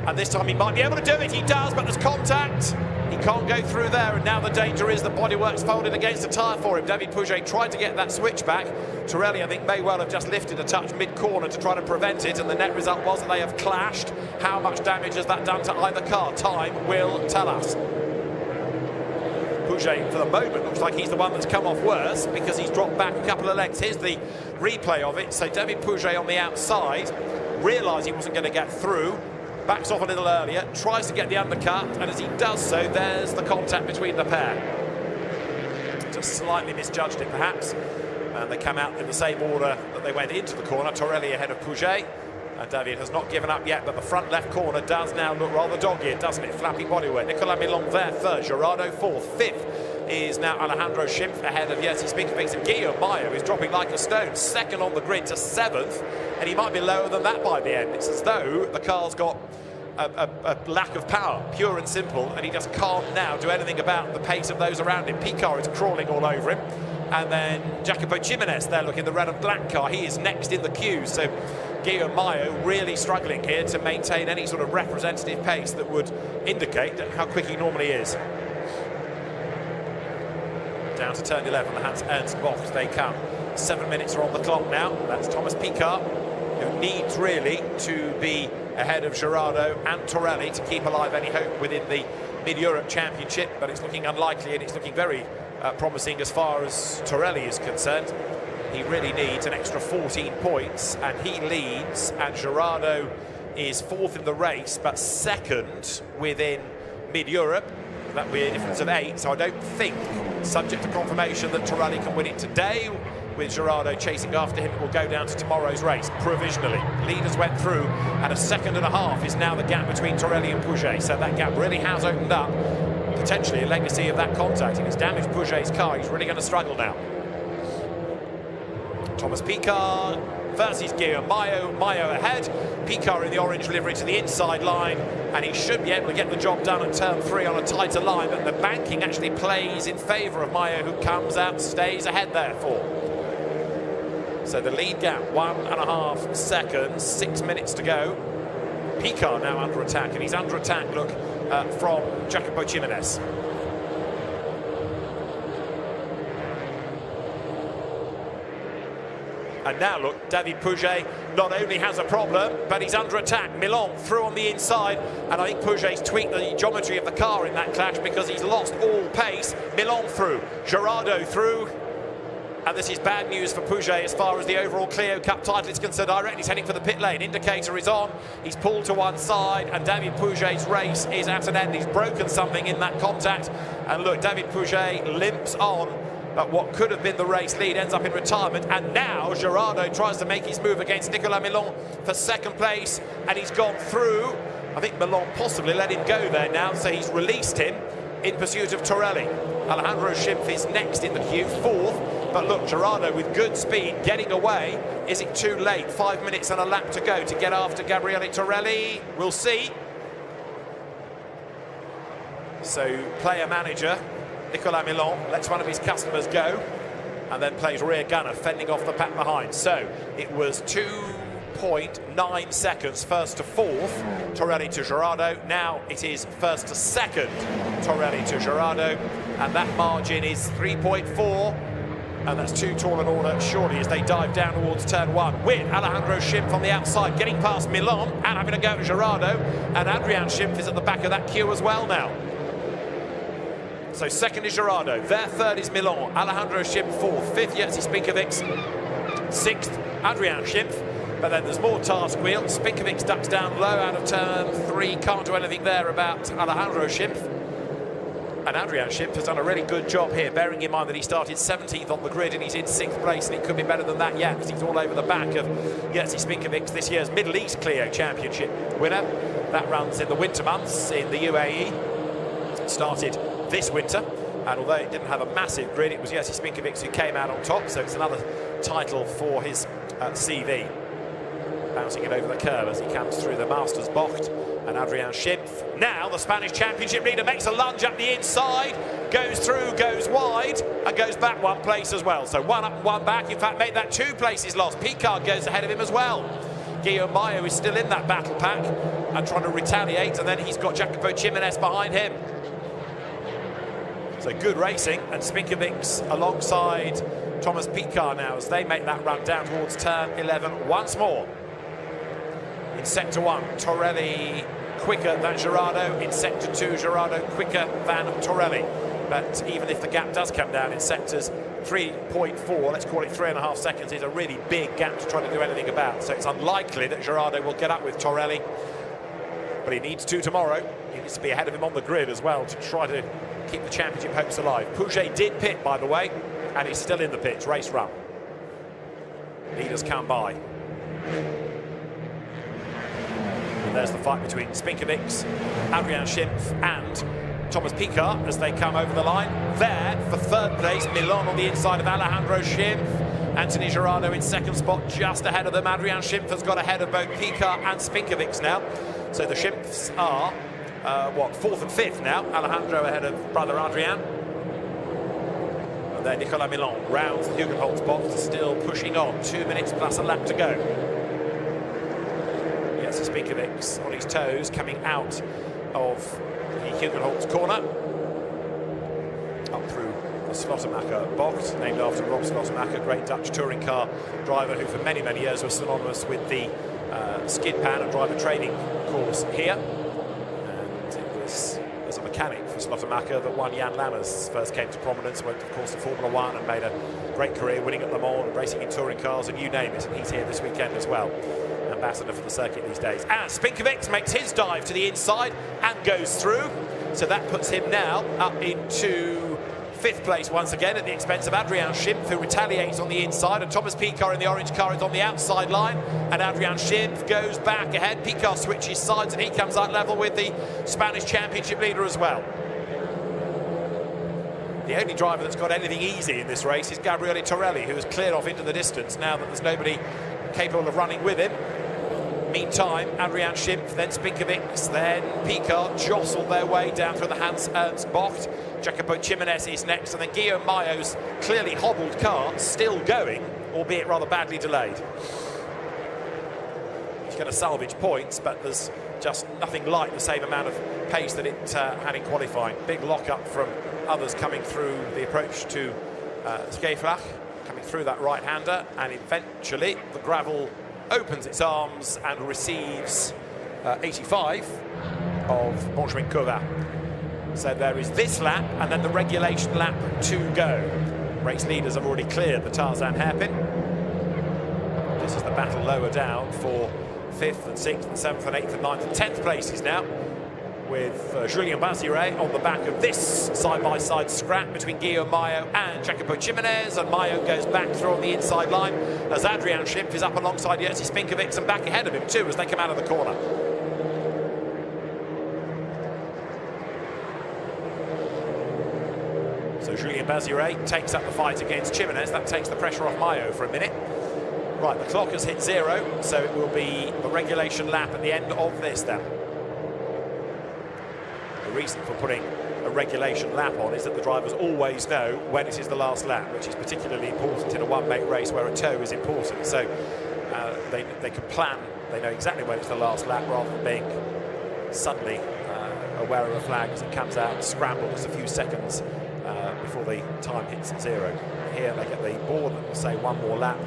And this time he might be able to do it. He does, but there's contact. He can't go through there, and now the danger is the bodywork's folded against a tyre for him. David Pouget tried to get that switch back. Torelli, I think, may well have just lifted a touch mid-corner to try to prevent it, and the net result was that they have clashed. How much damage has that done to either car? Time will tell us. Pouget, for the moment, looks like he's the one that's come off worse because he's dropped back a couple of lengths. Here's the replay of it. So David Pouget on the outside realised he wasn't going to get through, backs off a little earlier, tries to get the undercut, and as he does so, there's the contact between the pair. Just slightly misjudged it, perhaps. And they come out in the same order that they went into the corner. Torelli ahead of Pouget. And David has not given up yet, but the front left corner does now look rather dog-eared, doesn't it? Flappy bodywork. Nicolas Milan there third, Gerardo fourth. Fifth is now Alejandro Schimpf ahead of Jerzy Spinkervix, and Guillaume Mayo is dropping like a stone. Second on the grid to 7th, and he might be lower than that by the end. It's as though the car's got a lack of power, pure and simple, and he just can't now do anything about the pace of those around him. Piccard is crawling all over him. And then Jacopo Jimenez there, looking the red and black car. He is next in the queue. So Guillaume Mayo really struggling here to maintain any sort of representative pace that would indicate how quick he normally is. Down to turn 11, the Hans-Ernst-Bocht they come. 7 minutes are on the clock now. That's Thomas Piccard, who needs really to be ahead of Gerardo and Torelli to keep alive any hope within the Mid-Europe Championship, but it's looking unlikely, and it's looking very promising as far as Torelli is concerned. He really needs an extra 14 points, and he leads, and Gerardo is fourth in the race, but second within Mid-Europe. That would be a difference of 8, so I don't think, subject to confirmation, that Torelli can win it today. with Gerardo chasing after him. It will go down to tomorrow's race, provisionally. Leaders went through, and a second and a half is now the gap between Torelli and Pouget. So that gap really has opened up, potentially a legacy of that contact. If it's damaged Pouget's car, he's really going to struggle now. Thomas Picard versus Guillaume Mayo. Mayo ahead. Picard in the orange livery to the inside line, and he should be able to get the job done at turn 3 on a tighter line, but the banking actually plays in favour of Mayo, who comes out, stays ahead therefore. So the lead gap, 1.5 seconds, 6 minutes to go. Picard now under attack, and he's under attack, look, from Jacopo Jimenez. And now look, David Pouget not only has a problem, but he's under attack. Milan through on the inside, and I think Pouget's tweaked the geometry of the car in that clash because he's lost all pace. Milan through, Gerardo through, and this is bad news for Pouget as far as the overall Clio Cup title is concerned. Directly he's heading for the pit lane, indicator is on, he's pulled to one side, and David Pouget's race is at an end. He's broken something in that contact, and look, David Pouget limps on. But what could have been the race lead ends up in retirement, and now Gerardo tries to make his move against Nicolas Milan for second place, and he's gone through. I think Milan possibly let him go there now, so he's released him in pursuit of Torelli. Alejandro Schimpf is next in the queue, 4th, but look, Gerardo with good speed getting away. Is it too late? 5 minutes and a lap to go to get after Gabriele Torelli. We'll see. So player manager Nicolas Milan lets one of his customers go and then plays rear gunner, fending off the pack behind. So it was 2.9 seconds first to 4th, Torelli to Gerardo. Now it is first to 2nd, Torelli to Gerardo, and that margin is 3.4, and that's too tall an order surely as they dive down towards turn 1 with Alejandro Schimpf on the outside, getting past Milan and having to go to Gerardo, and Adrian Schimpf is at the back of that queue as well now. So 2nd is Gerardo, their 3rd is Milan, Alejandro Schimpf 4th, 5th Jerzy Spinkovic, 6th Adrian Schimpf, but then there's more task wheel. Spinkovic ducks down low out of turn 3, can't do anything there about Alejandro Schimpf. And Adrian Schimpf has done a really good job here, bearing in mind that he started 17th on the grid and he's in 6th place, and it could be better than that yet because he's all over the back of Jerzy Spinkovic, this year's Middle East Clio Championship winner. That runs in the winter months in the UAE. Started this winter, and although it didn't have a massive grid, it was Jerzy Spinkovic who came out on top, so it's another title for his CV. Bouncing it over the curve as he comes through the Masters Bocht, and Adrian Schimpf, now the Spanish Championship leader, makes a lunge up the inside, goes through, goes wide, and goes back 1 place as well. So 1 up, 1 back, in fact made that 2 places lost. Picard goes ahead of him as well. Guillaume Mayo is still in that battle pack and trying to retaliate, and then he's got Jacopo Jimenez behind him. So good racing, and Spinkovic alongside Thomas Picard now as they make that run down towards turn 11 once more. In sector 1, Torelli quicker than Gerardo. In sector 2, Gerardo quicker than Torelli. But even if the gap does come down in sectors 3.4, let's call it 3.5 seconds, is a really big gap to try to do anything about. So it's unlikely that Gerardo will get up with Torelli, but he needs to tomorrow. He needs to be ahead of him on the grid as well to try to keep the championship hopes alive. Pouget did pit, by the way, and he's still in the pits, race run. Leaders come by. And there's the fight between Spinkovic, Adrian Schimpf and Thomas Picard as they come over the line. There, for 3rd place, Milan on the inside of Alejandro Schimpf. Anthony Gerardo in 2nd spot, just ahead of them. Adrian Schimpf has got ahead of both Picard and Spinkovic now. So the Schimpfs are 4th and 5th now. Alejandro ahead of brother Adrian. And then Nicolas Milan rounds the Hugenholtz box, still pushing on. 2 minutes plus a lap to go. Yes, Spinkovic on his toes, coming out of the Hugenholtz corner. Up through the Slotemacher box, named after Rob Slotemacher, great Dutch touring car driver who for many, many years was synonymous with the skid pan and driver training course here. As a mechanic for Slotemacher that won Jan Lammers first came to prominence, went of course to Formula 1 and made a great career winning at Le Mans, racing in touring cars and you name it, and he's here this weekend as well. Ambassador for the circuit these days. And Spinkovic makes his dive to the inside and goes through, so that puts him now up into fifth place once again at the expense of Adrian Schimpf, who retaliates on the inside, and Thomas Picard in the orange car is on the outside line, and Adrian Schimpf goes back ahead. Picard switches sides and he comes out level with the Spanish Championship leader as well. The only driver that's got anything easy in this race is Gabriele Torelli, who has cleared off into the distance now that there's nobody capable of running with him. Meantime, Adrian Schimpf, then Spinkovics, then Picard jostle their way down through the Hans-Ernst Bocht. Jacopo Jimenez is next, and then Guillaume Mayo's clearly hobbled car still going, albeit rather badly delayed. He's going to salvage points, but there's just nothing like the same amount of pace that it had in qualifying. Big lock-up from others coming through the approach to Schäflach, coming through that right-hander, and eventually the gravel opens its arms and receives 85 of Benjamin Cova. So there is this lap and then the regulation lap to go. Race leaders have already cleared the Tarzan hairpin. This is the battle lower down for 5th and 6th and 7th and 8th and 9th and 10th places now, with Julien Bazire on the back of this side-by-side scrap between Guillaume Mayo and Jacopo Jimenez, and Mayo goes back through on the inside line as Adrian Schimpf is up alongside Jerzy Spinkovics and back ahead of him too as they come out of the corner. So Julien Bazire takes up the fight against Jimenez. That takes the pressure off Mayo for a minute. Right, the clock has hit 0, so it will be the regulation lap at the end of this then. The reason for putting a regulation lap on is that the drivers always know when it is the last lap, which is particularly important in a one-make race where a toe is important. So they can plan, they know exactly when it's the last lap rather than being suddenly aware of a flag as it comes out and scramble just a few seconds before the time hits 0. Here they get the board that will say one more lap,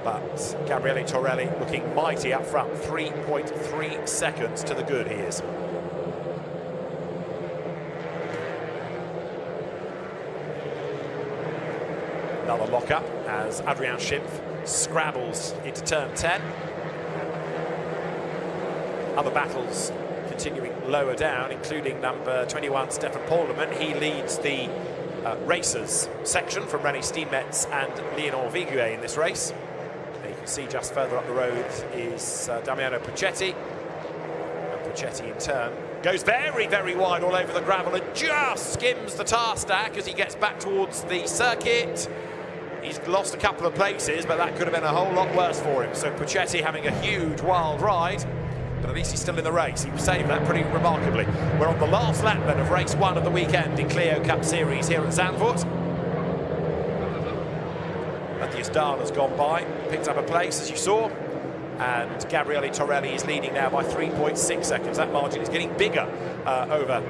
but Gabriele Torelli looking mighty up front, 3.3 seconds to the good he is. Another lock-up as Adrian Schimpf scrabbles into turn 10. Other battles continuing lower down, including number 21, Stefan Polderman. He leads the racers section from René Steenmetz and Leonor Viguier in this race. And you can see just further up the road is Damiano Puccetti. And Puccetti in turn goes very, very wide all over the gravel and just skims the tar stack as he gets back towards the circuit. He's lost a couple of places, but that could have been a whole lot worse for him. So Puccetti having a huge wild ride, but at least he's still in the race. He saved that pretty remarkably. We're on the last lap then of race 1 of the weekend in Clio Cup Series here at Zandvoort. Matthias Dahn has gone by, picked up a place as you saw, and Gabriele Torelli is leading now by 3.6 seconds. That margin is getting bigger over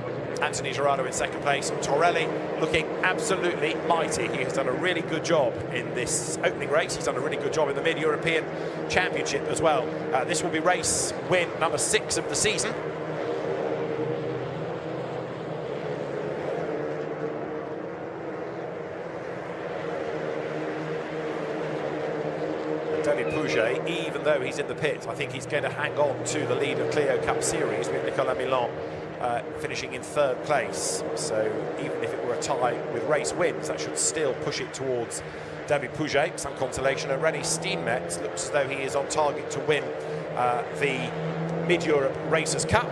Anthony Gerardo in second place. Torelli looking absolutely mighty. He has done a really good job in this opening race. He's done a really good job in the Mid-European Championship as well. This will be race win number 6 of the season. David Pouget, even though he's in the pit, I think he's going to hang on to the lead of Clio Cup Series with Nicolas Milan finishing in 3rd place. So even if it were a tie with race wins, that should still push it towards David Pouget, some consolation. And René Steenmetz looks as though he is on target to win the Mid-Europe Racers Cup.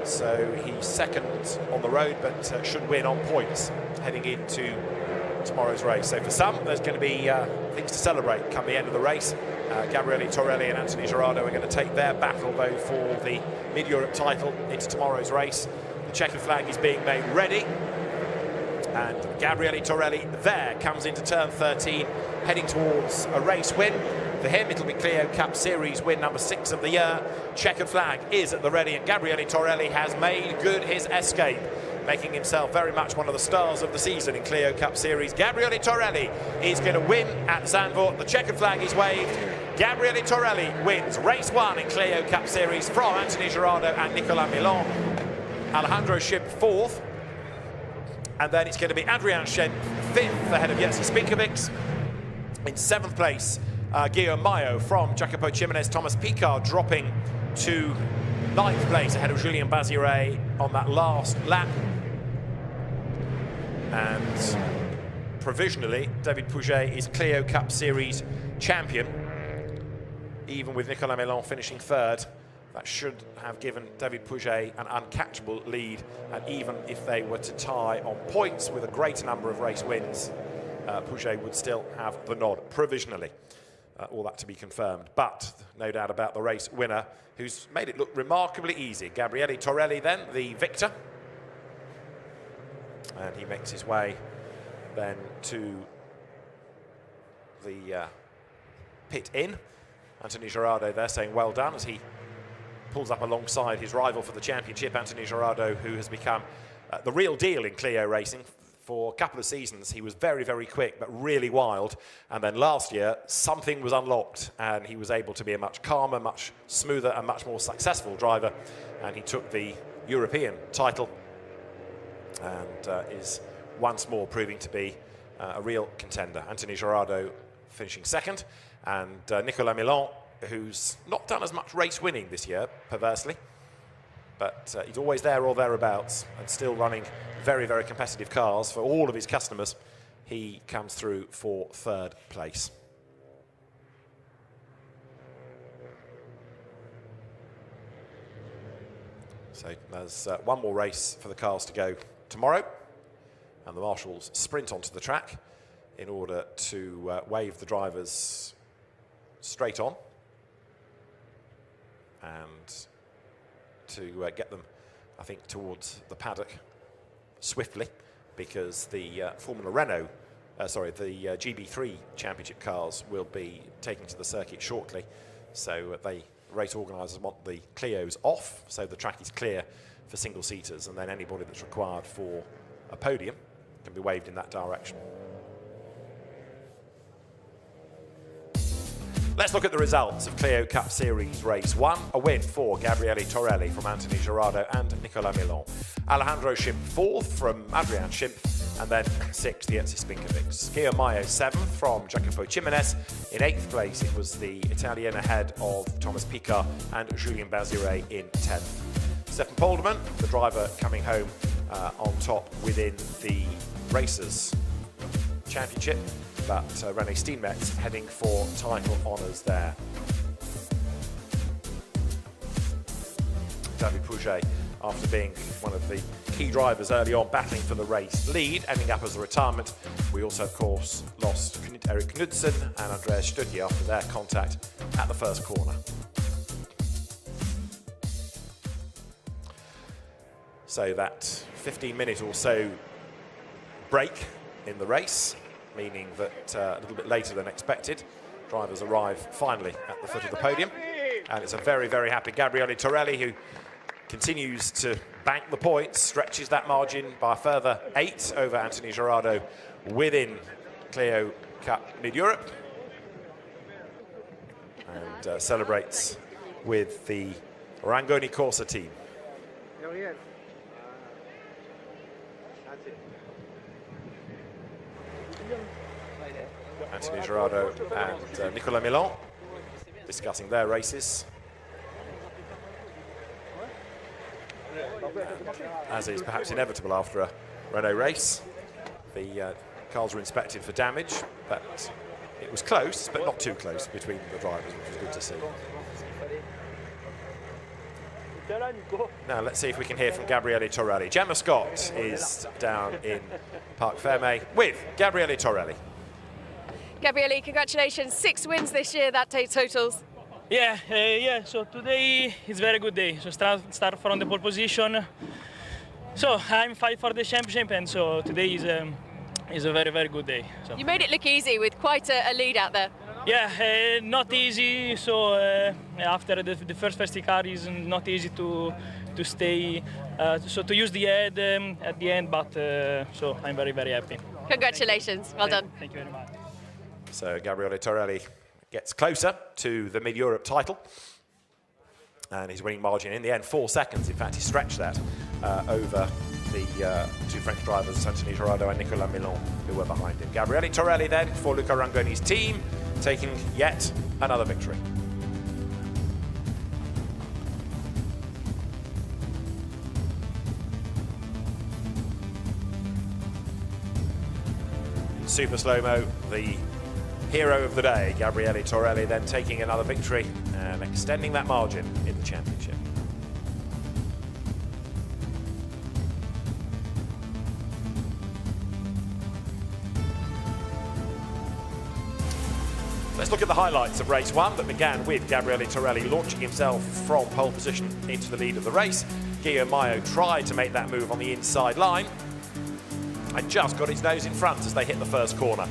So he's second on the road, but should win on points heading into tomorrow's race. So for some, there's going to be things to celebrate come the end of the race. Gabriele Torelli and Anthony Gerardo are going to take their battle, though, for the Mid-Europe title into tomorrow's race. The checkered flag is being made ready, and Gabriele Torelli there comes into turn 13, heading towards a race win. For him, it'll be Clio Cup Series win number 6 of the year. Checkered flag is at the ready, and Gabriele Torelli has made good his escape, making himself very much one of the stars of the season in Clio Cup Series. Gabriele Torelli is going to win at Zandvoort. The checkered flag is waved. Gabriele Torelli wins race 1 in Clio Cup Series from Anthony Gerardo and Nicolas Milan. Alejandro Schimpf 4th. And then it's going to be Adrian Schimpf 5th ahead of Jerzy Spinkovics. In 7th place, Guillaume Mayo from Jacopo Jimenez. Thomas Picard dropping to 9th place ahead of Julien Bazire on that last lap. And provisionally, David Pouget is Clio Cup Series champion. Even with Nicolas Melon finishing third, that should have given David Pouget an uncatchable lead. And even if they were to tie on points with a great number of race wins, Pouget would still have the nod provisionally. All that to be confirmed. But no doubt about the race winner, who's made it look remarkably easy. Gabriele Torelli then, the victor. And he makes his way then to the pit in. Anthony Gerardo there saying well done as he pulls up alongside his rival for the championship, Anthony Gerardo, who has become the real deal in Clio racing. For a couple of seasons, he was very, very quick, but really wild. And then last year, something was unlocked, and he was able to be a much calmer, much smoother, and much more successful driver. And he took the European title and is once more proving to be a real contender. Anthony Gerardo finishing second, and Nicolas Melon, who's not done as much race winning this year, perversely, but he's always there or thereabouts and still running very, very competitive cars for all of his customers. He comes through for third place. So there's one more race for the cars to go tomorrow, and the marshals sprint onto the track in order to wave the drivers straight on and to get them, I think, towards the paddock swiftly, because the Formula Renault, the GB3 championship cars will be taken to the circuit shortly. So race organisers want the Clios off, so the track is clear for single-seaters, and then anybody that's required for a podium can be waved in that direction. Let's look at the results of Clio Cup Series Race 1. A win for Gabriele Torelli from Anthony Gerardo and Nicolas Melon. Alejandro Schimpf 4th from Adrian Schimpf, and then 6th, Jezzy Spinkovic. Guillaume Maillot 7th from Jacopo Jimenez. In 8th place, it was the Italian ahead of Thomas Picard and Julien Bazire in 10th. Stefan Polderman, the driver coming home on top within the Racers Championship, but René Steenmetz heading for title honours there. David Pouget, after being one of the key drivers early on, battling for the race lead, ending up as a retirement. We also, of course, lost Erik Knudsen and Andreas Stücki after their contact at the first corner. So that 15-minute or so break in the race, meaning that a little bit later than expected, drivers arrive finally at the foot of the podium. And it's a very, very happy Gabriele Torelli who continues to bank the points, stretches that margin by a further 8 over Anthony Gerardo within Clio Cup Mid-Europe. And celebrates with the Rangoni Corsa team. Anthony Gerardo and Nicolas Melon discussing their races. As is perhaps inevitable after a Renault race, the cars were inspected for damage, but it was close, but not too close between the drivers, which was good to see. Now let's see if we can hear from Gabriele Torelli. Gemma Scott is down in Parc Fermé with Gabriele Torelli. Gabriele, congratulations, 6 wins this year, that takes totals. Yeah, so today is a very good day. So start from the pole position. So I'm fighting for the championship, and so today is a very, very good day. So. You made it look easy with quite a lead out there. Yeah, not easy. So after the first safety car is not easy to stay, so to use the head at the end, but so I'm very, very happy. Congratulations, well done. Thank you very much. So Gabriele Torelli gets closer to the Mid-Europe title, and his winning margin in the end 4 seconds. In fact, he stretched that over the 2 French drivers, Anthony Gerardo and Nicolas Melon, who were behind him. Gabriele Torelli then for Luca Rangoni's team, taking yet another victory. super slow-mo, the hero of the day, Gabriele Torelli, then taking another victory and extending that margin in the championship. Let's look at the highlights of race one that began with Gabriele Torelli launching himself from pole position into the lead of the race. Guillaume Mayo tried to make that move on the inside line and just got his nose in front as they hit the first corner.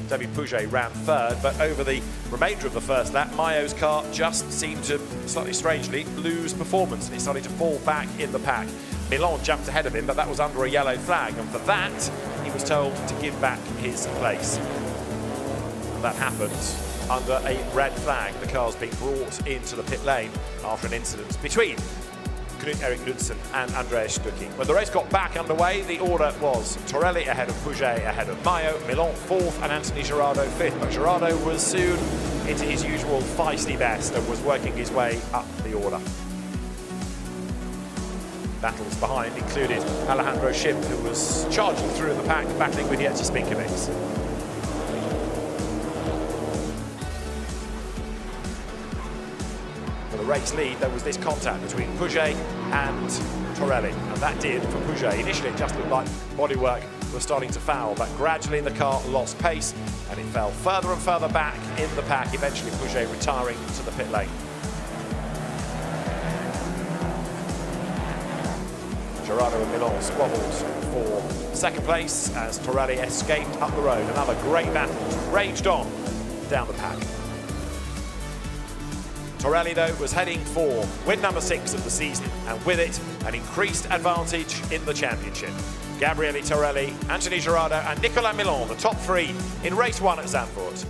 David Pouget ran third, but over the remainder of the first lap, Mayo's car just seemed to, slightly strangely, lose performance, and it started to fall back in the pack. Milan jumped ahead of him, but that was under a yellow flag, and for that, he was told to give back his place. That happened under a red flag. The car's being brought into the pit lane after an incident between Knut-Erik Knudsen and Andreas Stucki. When the race got back underway, the order was Torelli ahead of Pouget, ahead of Mayo, Milan fourth, and Anthony Girardot fifth. But Girardot was soon into his usual feisty best and was working his way up the order. Battles behind included Alejandro Schip, who was charging through the pack, battling with Jerzy Spinkovic. For the race lead, there was this contact between Pouget and Torelli, and that did for Pouget. Initially, it just looked like bodywork was starting to foul, but gradually the car lost pace and it fell further and further back in the pack, eventually Pouget retiring to the pit lane. Girardot and Milan squabbled for second place as Torelli escaped up the road. Another great battle raged on down the pack. Torelli, though, was heading for win number 6 of the season, and with it, an increased advantage in the championship. Gabriele Torelli, Anthony Girardot and Nicolas Milan, the top 3 in race 1 at Zandvoort.